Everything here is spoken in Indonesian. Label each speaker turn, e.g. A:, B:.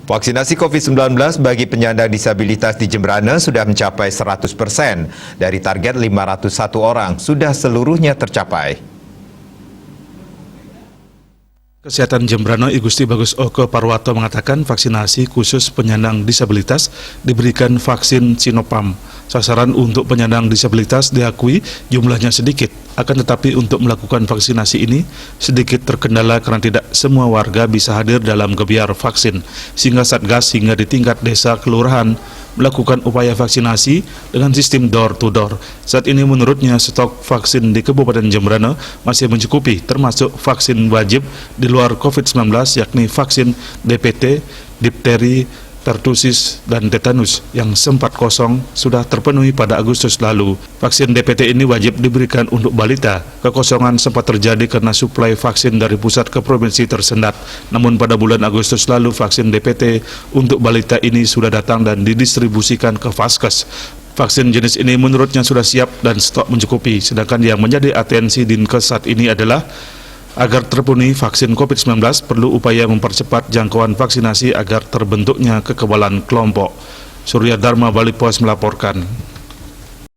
A: Vaksinasi COVID-19 bagi penyandang disabilitas di Jemberana sudah mencapai 100%. Dari target 501 orang, sudah seluruhnya tercapai.
B: Kesehatan Jemberana I Gusti Bagus Oko Parwato mengatakan vaksinasi khusus penyandang disabilitas diberikan vaksin Sinopharm. Sasaran untuk penyandang disabilitas diakui jumlahnya sedikit, akan tetapi untuk melakukan vaksinasi ini sedikit terkendala karena tidak semua warga bisa hadir dalam gebiar vaksin, sehingga Satgas hingga di tingkat desa kelurahan melakukan upaya vaksinasi dengan sistem door-to-door. Saat ini menurutnya stok vaksin di Kabupaten Jemberana masih mencukupi, termasuk vaksin wajib di luar COVID-19 yakni vaksin DPT, difteri, pertusis, dan tetanus yang sempat kosong sudah terpenuhi pada Agustus lalu. Vaksin DPT ini wajib diberikan untuk balita. Kekosongan sempat terjadi karena suplai vaksin dari pusat ke provinsi tersendat. Namun pada bulan Agustus lalu vaksin DPT untuk balita ini sudah datang dan didistribusikan ke Vaskes. Vaksin jenis ini menurutnya sudah siap dan stok mencukupi. Sedangkan yang menjadi atensi Dinkes saat ini adalah agar terpenuhi vaksin COVID-19 perlu upaya mempercepat jangkauan vaksinasi agar terbentuknya kekebalan kelompok. Surya Dharma Bali Pos melaporkan.